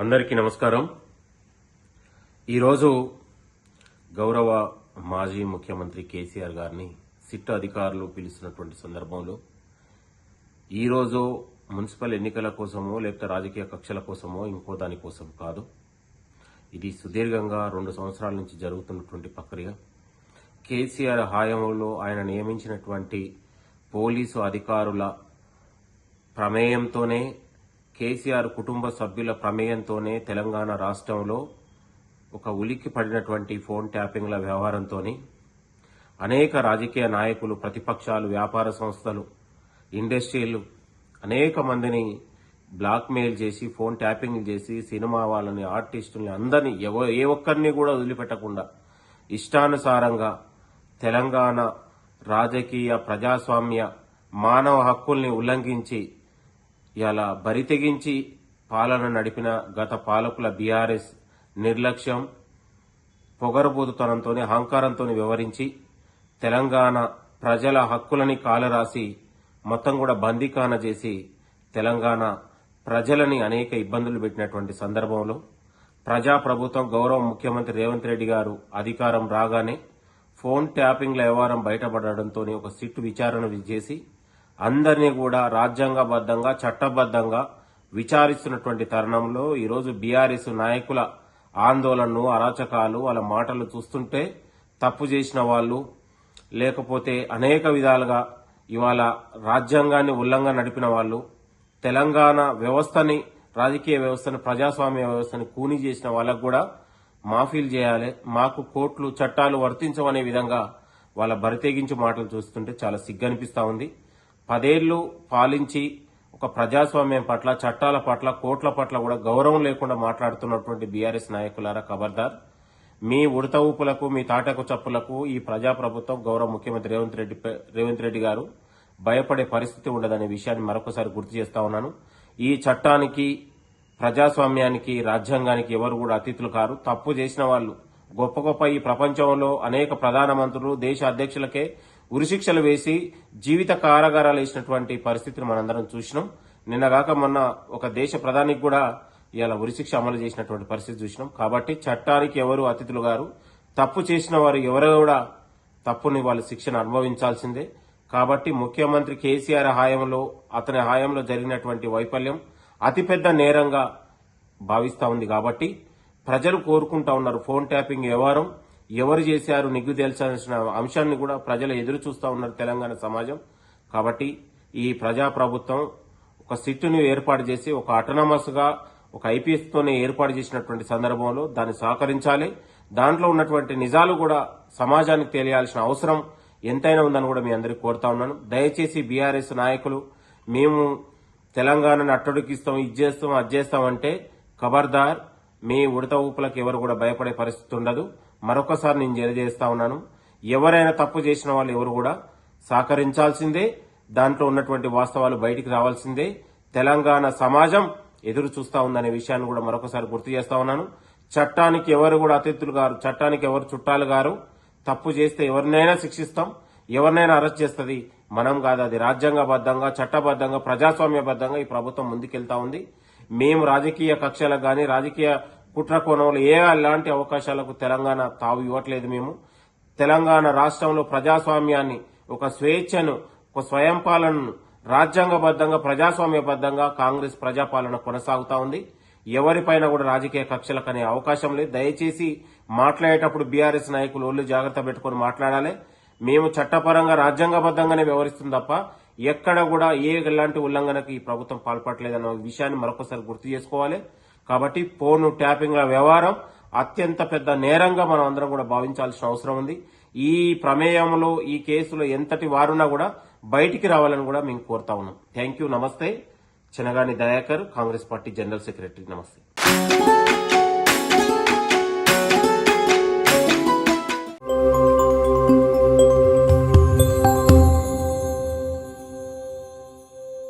అందరికీ నమస్కారం. ఈరోజు గౌరవ మాజీ ముఖ్యమంత్రి కేసీఆర్ గారిని సిట్ అధికారులు పిలిచినటువంటి సందర్భంలో ఈరోజు మున్సిపల్ ఎన్నికల కోసమో లేకపోతే రాజకీయ కక్షల కోసమో ఇంకో దానికోసం కాదు. ఇది సుదీర్ఘంగా 2 సంవత్సరాల నుంచి జరుగుతున్నటువంటి ప్రక్రియ. కేసీఆర్ హయాంలో ఆయన నియమించినటువంటి పోలీసు అధికారుల ప్రమేయంతోనే, కేసీఆర్ కుటుంబ సభ్యుల ప్రమేయంతోనే తెలంగాణ రాష్ట్రంలో ఒక ఉలిక్కి పడినటువంటి ఫోన్ ట్యాపింగ్ల వ్యవహారంతో అనేక రాజకీయ నాయకులు, ప్రతిపక్షాలు, వ్యాపార సంస్థలు, ఇండస్ట్రీలు అనేక మందిని బ్లాక్మెయిల్ చేసి, ఫోన్ ట్యాపింగ్ చేసి, సినిమా వాళ్ళని, ఆర్టిస్టుల్ని అందరినీ ఏ ఒక్కరిని కూడా వదిలిపెట్టకుండా ఇష్టానుసారంగా తెలంగాణ రాజకీయ, ప్రజాస్వామ్య, మానవ హక్కుల్ని ఉల్లంఘించి ఇలా బరితెగించి పాలన నడిపిన గత పాలకుల బీఆర్ఎస్ నిర్లక్ష్యం, పొగరబోతుతనంతో, అహంకారంతో వ్యవహరించి తెలంగాణ ప్రజల హక్కులని కాలరాసి మొత్తం కూడా బందీఖాన చేసి తెలంగాణ ప్రజలని అనేక ఇబ్బందులు పెట్టినటువంటి సందర్భంలో ప్రజాప్రభుత్వం గౌరవ ముఖ్యమంత్రి రేవంత్ రెడ్డి గారు అధికారం రాగానే ఫోన్ ట్యాపింగ్ల వ్యవహారం బయటపడడంతో ఒక సిట్ విచారణ చేసి అందరినీ కూడా రాజ్యాంగబద్దంగా, చట్టబద్దంగా విచారిస్తున్నటువంటి తరుణంలో ఈరోజు బీఆర్ఎస్ నాయకుల ఆందోళనలు, అరాచకాలు, వాళ్ళ మాటలు చూస్తుంటే తప్పు చేసిన వాళ్ళు, లేకపోతే అనేక విధాలుగా ఇవాళ రాజ్యాంగాన్ని ఉల్లంఘన నడిపిన వాళ్ళు, తెలంగాణ వ్యవస్థని, రాజకీయ వ్యవస్థని, ప్రజాస్వామ్య వ్యవస్థని కూని చేసిన వాళ్ళకు కూడా మాఫీలు చేయాలి, మాకు కోర్టులు, చట్టాలు వర్తించవనే విధంగా వాళ్ళ బరితెగించి మాటలు చూస్తుంటే చాలా సిగ్గనిపిస్తా ఉంది. 10 ఏళ్లు పాలించి ఒక ప్రజాస్వామ్యం పట్ల, చట్టాల పట్ల, కోర్టుల పట్ల కూడా గౌరవం లేకుండా మాట్లాడుతున్నటువంటి బీఆర్ఎస్ నాయకులారా ఖబర్దార్. మీ ఉడత ఊపులకు, మీ తాటకు చప్పులకు ఈ ప్రజాప్రభుత్వం, గౌరవ ముఖ్యమంత్రి రేవంత్ రెడ్డి గారు భయపడే పరిస్థితి ఉండదనే విషయాన్ని మరొకసారి గుర్తు చేస్తా ఉన్నాను. ఈ చట్టానికి, ప్రజాస్వామ్యానికి, రాజ్యాంగానికి ఎవరు కూడా అతిథులు కారు. తప్పు చేసిన వాళ్ళు గొప్ప గొప్ప ఈ ప్రపంచంలో అనేక ప్రధానమంత్రులు, దేశ అధ్యక్షులకే ఉరిశిక్షలు వేసి జీవిత కారాగారాలు వేసినటువంటి పరిస్థితిని మనందరం చూసినాం. నిన్నగాక మొన్న ఒక దేశ ప్రధానికి కూడా ఇలా ఉరిశిక్ష అమలు చేసినటువంటి పరిస్థితి చూసినాం. కాబట్టి చట్టానికి ఎవరు అతిథులు గారు. తప్పు చేసిన వారు ఎవరు కూడా తప్పుని వాళ్ళు శిక్షను అనుభవించాల్సిందే. కాబట్టి ముఖ్యమంత్రి కేసీఆర్ హయాంలో, అతని హయాంలో జరిగినటువంటి వైఫల్యం అతిపెద్ద నేరంగా భావిస్తా ఉంది. కాబట్టి ప్రజలు కోరుకుంటా ఉన్నారు ఫోన్ ట్యాపింగ్ వ్యవహారం ఎవరు చేశారు నిగ్గు తేల్చాల్సిన అంశాన్ని కూడా ప్రజలు ఎదురు చూస్తా ఉన్నారు తెలంగాణ సమాజం. కాబట్టి ఈ ప్రజాప్రభుత్వం ఒక సిట్టును ఏర్పాటు చేసి, ఒక అటానమస్ గా ఒక ఐపీఎస్ తోనే ఏర్పాటు చేసినటువంటి సందర్భంలో దాన్ని సహకరించాలి. దాంట్లో ఉన్నటువంటి నిజాలు కూడా సమాజానికి తెలియాల్సిన అవసరం ఎంతైనా ఉందని కూడా మీ అందరికీ కోరుతా ఉన్నాను. దయచేసి బీఆర్ఎస్ నాయకులు మేము తెలంగాణను అట్టడికిస్తాం, ఇది చేస్తాం, అది చేస్తామంటే ఖబర్దార్. మీ ఉడత ఊపులకు ఎవరు కూడా భయపడే పరిస్థితి ఉండదు. మరొకసారి నేను తెలియజేస్తా ఉన్నాను, ఎవరైనా తప్పు చేసిన వాళ్ళు ఎవరు కూడా సహకరించాల్సిందే. దాంట్లో ఉన్నటువంటి వాస్తవాలు బయటికి రావాల్సిందే. తెలంగాణ సమాజం ఎదురు చూస్తా ఉందనే విషయాన్ని కూడా మరొకసారి గుర్తు చేస్తా ఉన్నాను. చట్టానికి ఎవరు కూడా అతిథులు గారు, చట్టానికి ఎవరు చుట్టాలు గారు. తప్పు చేస్తే ఎవరినైనా శిక్షిస్తాం, ఎవరినైనా అరెస్ట్ చేస్తుంది మనం కాదు. అది రాజ్యాంగబద్దంగా, చట్టబద్దంగా, ప్రజాస్వామ్యబద్దంగా ఈ ప్రభుత్వం ముందుకెళ్తా ఉంది. మేము రాజకీయ కక్షలకు గాని, రాజకీయ కుట్ర కోణంలో ఎలాంటి అవకాశాలకు తెలంగాణ తావు ఇవ్వట్లేదు. మేము తెలంగాణ రాష్ట్రంలో ప్రజాస్వామ్యాన్ని, ఒక స్వేచ్ఛను, ఒక స్వయం పాలనను రాజ్యాంగబద్దంగా, ప్రజాస్వామ్యబద్దంగా కాంగ్రెస్ ప్రజాపాలన కొనసాగుతా ఉంది. ఎవరిపైన కూడా రాజకీయ కక్షలకు అనే అవకాశం లేదు. దయచేసి మాట్లాడేటప్పుడు బీఆర్ఎస్ నాయకులు ఒళ్ళు జాగ్రత్త పెట్టుకుని మాట్లాడాలి. మేము చట్టపరంగా, రాజ్యాంగబద్దంగానే వ్యవహరిస్తుంది తప్ప ఎక్కడ కూడా ఎలాంటి ఉల్లంఘనకు ఈ ప్రభుత్వం పాల్పడలేదన్న విషయాన్ని మరొకసారి గుర్తు చేసుకోవాలి. కాబట్టి ఫోన్ ట్యాపింగ్ల వ్యవహారం అత్యంత పెద్ద నేరంగా మనం అందరం కూడా భావించాల్సిన అవసరం ఉంది. ఈ ప్రమేయంలో, ఈ కేసులో ఎంతటి వారున్నా కూడా బయటికి రావాలని కూడా మేము కోరుతా ఉన్నాం. Thank you. నమస్తే. Chinagani Dayakar, Congress party general secretary. నమస్తే.